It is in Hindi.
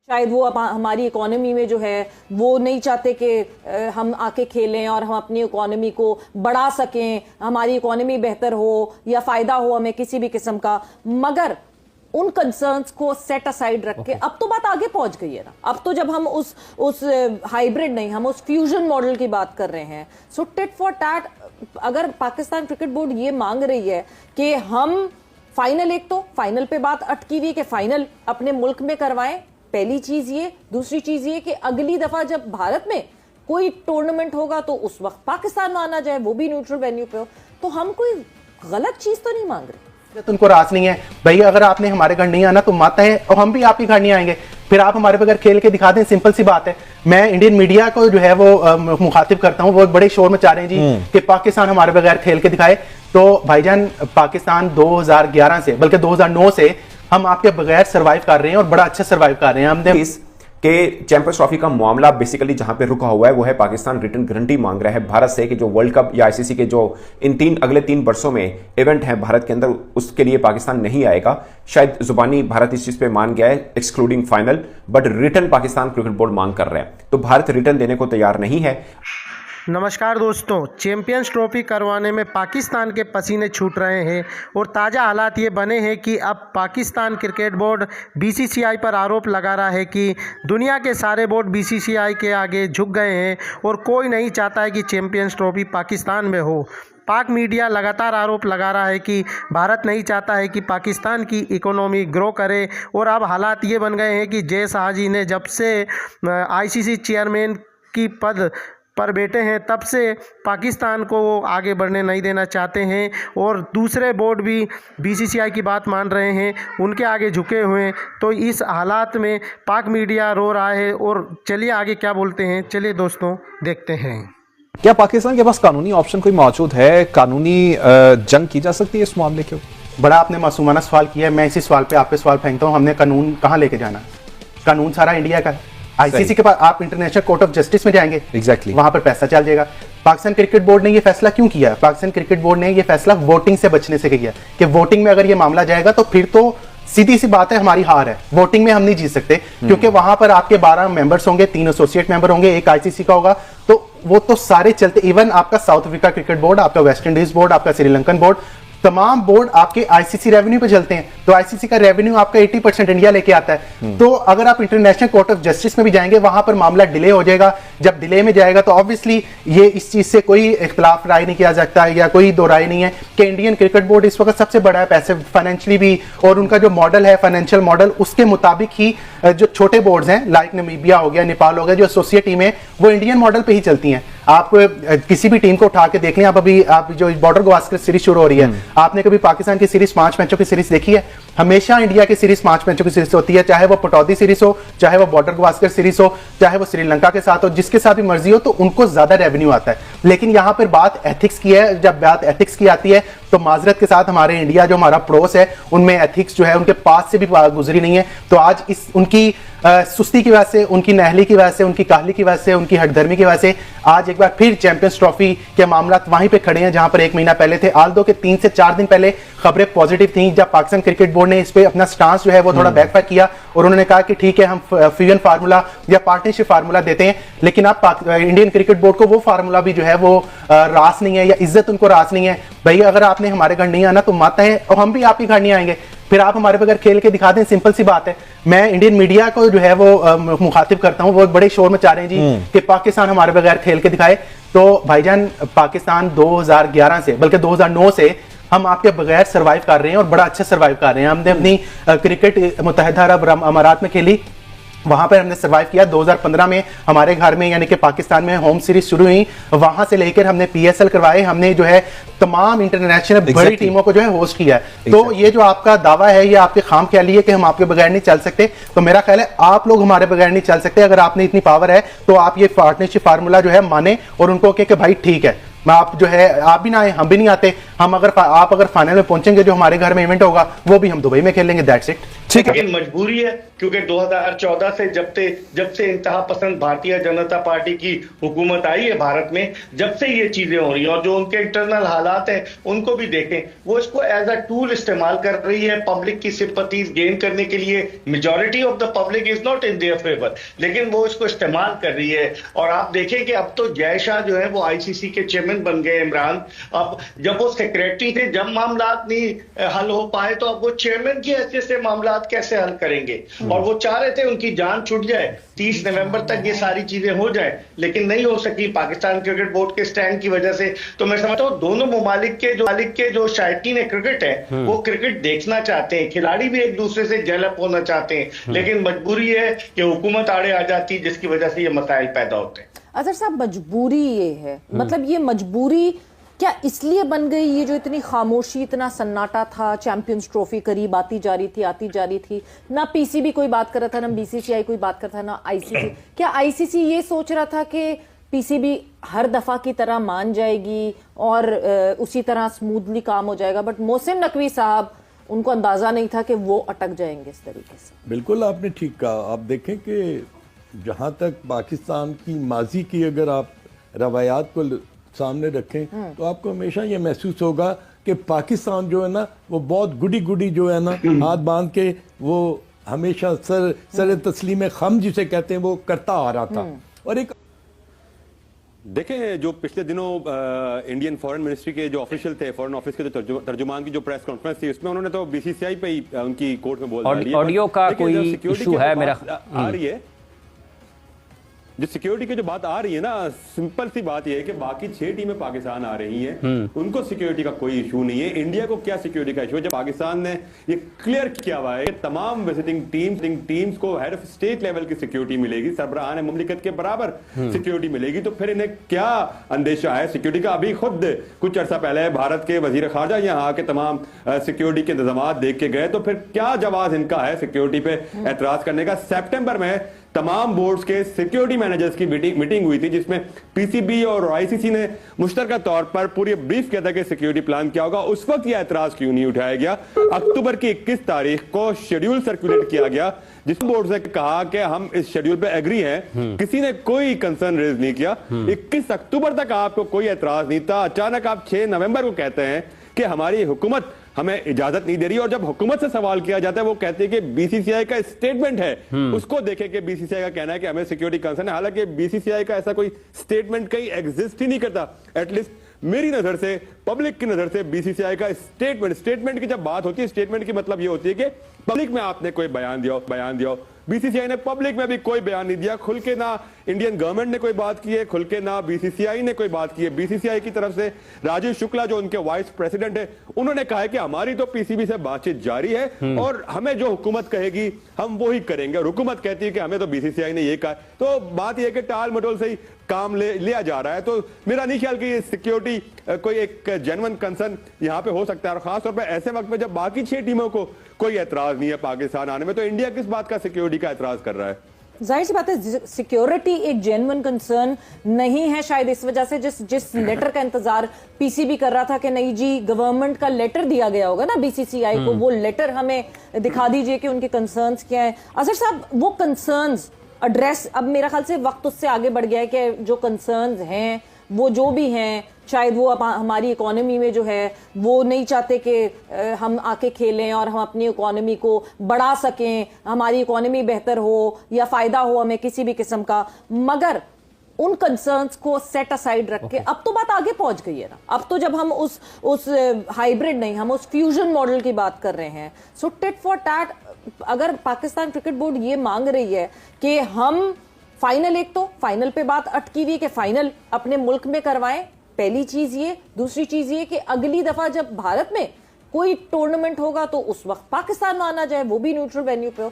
शायद वो हमारी इकोनॉमी में जो है वो नहीं चाहते कि हम आके खेलें और हम अपनी इकोनॉमी को बढ़ा सकें, हमारी इकोनॉमी बेहतर हो या फायदा हो हमें किसी भी किस्म का। मगर उन कंसर्न्स को सेट असाइड रख के अब तो बात आगे पहुंच गई है ना। अब तो जब हम उस हाइब्रिड नहीं, हम उस फ्यूजन मॉडल की बात कर रहे हैं। सो टिट फॉर टैट, अगर पाकिस्तान क्रिकेट बोर्ड ये मांग रही है कि हम फाइनल, एक तो फाइनल पे बात अटकी हुई कि फाइनल अपने मुल्क में करवाएं, पहली चीज ये। दूसरी चीज ये कि अगली दफा जब भारत में कोई टूर्नामेंट होगा तो उस वक्त पाकिस्तान में आना जाए, वो भी न्यूट्रल वेन्यू पे हो। तो हम कोई गलत चीज तो नहीं मांग रहे। तो उनको रास नहीं है भाई, अगर आपने हमारे घर नहीं आना तो मत है और हम भी आपके घर नहीं आएंगे, फिर आप हमारे बगैर खेल के दिखा दें। सिंपल सी बात है। मैं इंडियन मीडिया को जो है वो मुखातिब करता हूं, वो बड़े शोर मचा रहे हैं जी कि पाकिस्तान हमारे बगैर खेल के दिखाए। तो भाईजान, पाकिस्तान 2011 से बल्कि 2009 से हम आपके बगैर सरवाइव कर रहे हैं और बड़ा अच्छा सरवाइव कर रहे हैं। हमने कि चैंपियंस ट्रॉफी का मामला बेसिकली जहां पे रुका हुआ है वो है पाकिस्तान रिटर्न गारंटी मांग रहा है भारत से कि जो वर्ल्ड कप या आईसीसी के जो अगले 3 वर्षों में इवेंट है भारत के अंदर, उसके लिए पाकिस्तान नहीं आएगा। शायद जुबानी भारत इस चीज पे मान गया है excluding final, but return Pakistan cricket board मांग कर रहा है। तो भारत रिटर्न देने को तैयार नहीं है। नमस्कार दोस्तों, चैंपियंस ट्रॉफी करवाने में पाकिस्तान के पसीने छूट रहे हैं और ताज़ा हालात ये बने हैं कि अब पाकिस्तान क्रिकेट बोर्ड बीसीसीआई पर आरोप लगा रहा है कि दुनिया के सारे बोर्ड बीसीसीआई के आगे झुक गए हैं और कोई नहीं चाहता है कि चैंपियंस ट्रॉफी पाकिस्तान में हो। पाक मीडिया लगातार आरोप लगा रहा है कि भारत नहीं चाहता है कि पाकिस्तान की इकोनॉमी ग्रो करे और अब हालात ये बन गए हैं कि जय शाह जी ने जब से आईसीसी चेयरमैन की पद पर बैठे हैं तब से पाकिस्तान को वो आगे बढ़ने नहीं देना चाहते हैं और दूसरे बोर्ड भी बीसीसीआई की बात मान रहे हैं, उनके आगे झुके हुए हैं। तो इस हालात में पाक मीडिया रो रहा है और चलिए आगे क्या बोलते हैं, चलिए दोस्तों देखते हैं। क्या पाकिस्तान के पास कानूनी ऑप्शन कोई मौजूद है? कानूनी जंग की जा सकती है इस मामले के? बड़ा आपने मासूमाना सवाल किया है। मैं इसी सवाल पे आप पे सवाल फेंकता हूँ। हमने कानून कहाँ लेके जाना? कानून सारा इंडिया का है। आईसीसी के पास आप इंटरनेशनल कोर्ट ऑफ जस्टिस में जाएंगे, एग्जैक्टली वहां पर पैसा चल जाएगा। पाकिस्तान क्रिकेट बोर्ड ने ये फैसला क्यों किया? पाकिस्तान क्रिकेट बोर्ड ने ये फैसला वोटिंग से बचने से किया कि वोटिंग में अगर ये मामला जाएगा तो फिर तो सीधी सी बात है हमारी हार है। वोटिंग में हम नहीं जीत सकते क्योंकि वहां पर आपके 12 मेंबर्स होंगे, 3 एसोसिएट मेंबर होंगे, एक आईसीसी का होगा, तो वो तो सारे चलते। इवन आपका साउथ अफ्रीका क्रिकेट बोर्ड, आपका वेस्ट इंडीज बोर्ड, आपका श्रीलंकन बोर्ड, तमाम बोर्ड आपके आईसीसी रेवेन्यू पे चलते हैं। तो आईसीसी का रेवेन्यू आपका 80% इंडिया लेके आता है। तो अगर आप इंटरनेशनल कोर्ट ऑफ जस्टिस में भी जाएंगे, वहां पर मामला डिले हो जाएगा। जब डिले में जाएगा तो ऑब्वियसली ये इस चीज से कोई इख्तिलाफ राय नहीं किया जाता है या कोई दो राय नहीं है कि इंडियन क्रिकेट बोर्ड इस वक्त सबसे बड़ा है पैसे फाइनेंशियली भी, और उनका जो मॉडल है फाइनेंशियल मॉडल, उसके मुताबिक ही जो छोटे बोर्ड्स हैं लाइक नमीबिया हो गया, नेपाल हो गया, जो एसोसिएट टीम है वो इंडियन मॉडल पे ही चलती हैं। आप किसी भी टीम को उठा के देख लें। आप जो बॉर्डर गवास्कर सीरीज शुरू हो रही है, आपने कभी पाकिस्तान की सीरीज 5 मैचों की सीरीज देखी है? हमेशा इंडिया की सीरीज 5 मैचों की सीरीज होती है, चाहे वो पटौदी सीरीज हो, चाहे वो बॉर्डर गवास्कर सीरीज हो, चाहे वो श्रीलंका के साथ हो, जिसके साथ भी मर्जी हो, तो उनको ज्यादा रेवेन्यू आता है। लेकिन यहां पर बात एथिक्स की है। जब बात एथिक्स की आती है तो माजरत के साथ हमारे इंडिया जो हमारा पड़ोस है उनमें एथिक्स जो है उनके पास से भी गुजरी नहीं है। तो आज इस उनकी सुस्ती की वजह से, उनकी नहली की वजह से, उनकी काहली की वजह से, उनकी हठधर्मी की वजह से आज एक बार फिर चैंपियंस ट्रॉफी के मामला वहीं पे खड़े हैं जहां पर 1 महीना पहले थे। आल्दो के 3 से 4 दिन पहले खबरें पॉजिटिव थी, जब पाकिस्तान क्रिकेट बोर्ड ने इस पे अपना स्टांस जो है वो थोड़ा बैकफायर किया और उन्होंने कहा कि ठीक है हम फ्यूजन फार्मूला या पार्टनरशिप फार्मूला देते हैं। लेकिन आप इंडियन क्रिकेट बोर्ड को वो फार्मूला भी जो है वो रास नहीं है या इज्जत उनको रास नहीं है। भाई अगर आपने हमारे घर नहीं आना तो मत है और हम भी आपके घर नहीं आएंगे, फिर आप हमारे बगैर खेल के दिखा दें। सिंपल सी बात है। मैं इंडियन मीडिया को जो है वो मुखातिब करता हूं, वो बड़े शोर मचा रहे हैं जी कि पाकिस्तान हमारे बगैर खेल के दिखाए। तो भाईजान, पाकिस्तान 2011 से बल्कि 2009 से हम आपके बगैर सरवाइव कर रहे हैं और बड़ा अच्छा सरवाइव कर रहे हैं। हमने अपनी क्रिकेट मुत्तहिदा अरब अमारात में खेली, वहां पर हमने सर्वाइव किया। 2015 में हमारे घर में यानी कि पाकिस्तान में होम सीरीज शुरू हुई, वहां से लेकर हमने पीएसएल करवाए, हमने जो है तमाम इंटरनेशनल बड़ी टीमों को जो है होस्ट किया है। तो ये जो आपका दावा है ये आपके खाम ख्याली है कि हम आपके बगैर नहीं चल सकते, तो मेरा ख्याल है आप लोग हमारे बगैर नहीं चल सकते। अगर आपने इतनी पावर है तो आप ये पार्टनरशिप फार्मूला जो है माने और उनको कहे कि भाई ठीक है, आप जो है आप भी ना आए, हम भी नहीं आते। हम आप अगर फाइनल में पहुंचेंगे, जो हमारे घर में इवेंट होगा वो भी हम दुबई में खेलेंगे, दैट्स इट। ठीक है। लेकिन मजबूरी है, क्योंकि 2014 से जब से इंतहा पसंद भारतीय जनता पार्टी की हुकूमत आई है भारत में, जब से ये चीजें हो रही हैं, और जो उनके इंटरनल हालात हैं उनको भी देखें, वो इसको एज अ टूल इस्तेमाल कर रही है पब्लिक की सिंपैथीज गेन करने के लिए। Majority of the public is not in their favour, लेकिन वो इसको इस्तेमाल कर रही है। और आप देखें कि अब तो जय शाह जो है वो आईसीसी के चेयरमैन बन गए, इमरान। अब जब वो सेक्रेटरी थे, जब मामला नहीं हल हो पाए, तो अब वो चेयरमैन की हैसियत से मामला कैसे हल करेंगे? और वो चाह रहे थे उनकी जान छूट जाए, 30 नवंबर तक ये सारी चीजें हो जाए, लेकिन नहीं हो सकी पाकिस्तान क्रिकेट बोर्ड के स्टैंड की वजह से। तो मैं समझता हूँ दोनों ममालिक के जो शायकीन क्रिकेट है वो क्रिकेट देखना चाहते हैं, खिलाड़ी भी एक दूसरे से जेलअप होना चाहते हैं, लेकिन मजबूरी है कि हुकूमत आड़े आ जाती है, जिसकी वजह से ये मसाइल पैदा होते हैं। अजहर साहब, मजबूरी ये है, मतलब ये मजबूरी क्या इसलिए बन गई? ये जो इतनी खामोशी, इतना सन्नाटा था, चैंपियंस ट्रॉफी करीब आती जा रही थी, ना पीसीबी कोई बात कर रहा था, ना बीसीसीआई कोई बात कर रहा था, ना आईसीसी। क्या आईसीसी ये सोच रहा था कि पीसीबी हर दफा की तरह मान जाएगी और उसी तरह स्मूथली काम हो जाएगा? बट मोहसिन नकवी साहब, उनको अंदाजा नहीं था कि वो अटक जाएंगे इस तरीके से। बिल्कुल आपने ठीक कहा। आप देखें कि जहां तक पाकिस्तान की माजी की अगर आप रवायात को सामने रखें तो आपको हमेशा ये महसूस होगा कि पाकिस्तान जो है ना वो बहुत गुडी जो है ना हाथ बांध के वो हमेशा सर तस्लीम खम जिसे कहते हैं वो करता आ रहा था। और एक देखें, जो पिछले दिनों इंडियन फॉरेन मिनिस्ट्री के जो ऑफिशियल थे, फॉरेन ऑफिस के जो तर्जुमान की जो प्रेस कॉन्फ्रेंस थी, उसमें उन्होंने तो बीसीसीआई पे ही उनकी कोर्ट में बोल दिया। ऑडियो का कोई इशू है मेरा आ रही है, जो सिक्योरिटी की जो बात आ रही है ना, सिंपल सी बात यह है कि बाकी 6 टीमें पाकिस्तान आ रही हैं, उनको सिक्योरिटी का कोई इशू नहीं है। इंडिया को क्या सिक्योरिटी का इशू है? जब पाकिस्तान ने ये क्लियर किया हुआ है कि तमाम विजिटिंग टीम्स को हेड ऑफ स्टेट लेवल की सिक्योरिटी मिलेगी, सरबराहान मुमलिकत के बराबर सिक्योरिटी मिलेगी, तो फिर इन्हें क्या अंदेशा है सिक्योरिटी का? अभी खुद कुछ अर्सा पहले भारत के वजीर खारजा यहाँ आके तमाम सिक्योरिटी के इंतजाम देख के गए, तो फिर क्या जवाब इनका है सिक्योरिटी पे एतराज करने का? सितंबर में तमाम बोर्ड्स के सिक्योरिटी मैनेजर्स की मीटिंग हुई थी, जिसमें पीसीबी और आईसीसी ने मुश्तरका तौर पर पूरी ब्रीफ किया था कि सिक्योरिटी प्लान क्या होगा। उस वक्त यह एतराज क्यों नहीं उठाया गया? अक्टूबर की 21 तारीख को शेड्यूल सर्कुलेट किया गया, जिस बोर्ड ने कहा कि हम इस शेड्यूल पे एग्री हैं, किसी ने कोई कंसर्न रेज नहीं किया। 21 अक्टूबर तक आपको कोई एतराज नहीं था। अचानक आप 6 नवंबर को कहते हैं कि हमारी हुकूमत हमें इजाजत नहीं दे रही, और जब हुकूमत से सवाल किया जाता है वो कहते हैं कि बीसीसीआई का स्टेटमेंट है, उसको देखें कि बीसीसीआई का कहना है कि हमें सिक्योरिटी कंसर्न है। हालांकि बीसीसीआई का ऐसा कोई स्टेटमेंट कहीं एग्जिस्ट ही नहीं करता। एटलीस्ट मेरी नजर से, पब्लिक की नजर से बीसीसीआई का स्टेटमेंट की जब बात होती है, स्टेटमेंट की मतलब ये होती है कि पब्लिक में आपने कोई बयान दिया। बीसीसीआई ने पब्लिक में भी कोई बयान नहीं दिया, खुल के ना इंडियन गवर्नमेंट ने कोई बात की है, खुल के ना बीसीसीआई ने कोई बात की है। बीसीसीआई की तरफ से राजीव शुक्ला जो उनके वाइस प्रेसिडेंट है, उन्होंने कहा है कि हमारी तो पीसीबी से बातचीत जारी है और हमें जो हुकूमत कहेगी हम वो ही करेंगे, और हुकूमत कहती है कि हमें तो बीसीसीआई ने ये कहा। तो बात यह है कि टाल मटोल से ही काम लिया जा रहा है। तो मेरा नहीं ख्याल कि ये सिक्योरिटी कोई एक जेन्युइन कंसर्न यहाँ पे हो सकता है, और खासतौर पर ऐसे वक्त में जब बाकी 6 टीमों को कोई एतराज नहीं है पाकिस्तान आने में, तो इंडिया किस बात का सिक्योरिटी का एतराज कर रहा है? जाहिर सी बात है, सिक्योरिटी एक जेन्युइन कंसर्न नहीं है, शायद इस वजह से जिस लेटर का इंतजार पीसीबी कर रहा था कि नहीं जी, गवर्नमेंट का लेटर दिया गया होगा ना बीसीसीआई को, वो लेटर हमें दिखा दीजिए कि उनके कंसर्न्स क्या है। अजहर साहब, वो कंसर्न्स एड्रेस, अब मेरा ख्याल से वक्त उससे आगे बढ़ गया है कि जो कंसर्न्स हैं वो जो भी हैं, शायद वो हमारी इकोनॉमी में जो है वो नहीं चाहते कि हम आके खेलें और हम अपनी इकोनॉमी को बढ़ा सकें, हमारी इकोनॉमी बेहतर हो या फायदा हो हमें किसी भी किस्म का, मगर उन कंसर्न्स को सेट असाइड रख के अब तो बात आगे पहुंच गई है ना। अब तो जब हम उस हाइब्रिड नहीं, हम उस फ्यूजन मॉडल की बात कर रहे हैं। सो टिट फॉर टैट, अगर पाकिस्तान क्रिकेट बोर्ड ये मांग रही है कि हम फाइनल, एक तो फाइनल पे बात अटकी हुई कि फाइनल अपने मुल्क में करवाएं, पहली चीज ये। दूसरी चीज ये कि अगली दफा जब भारत में कोई टूर्नामेंट होगा तो उस वक्त पाकिस्तान में आना जाए, वो भी न्यूट्रल वेन्यू पे हो।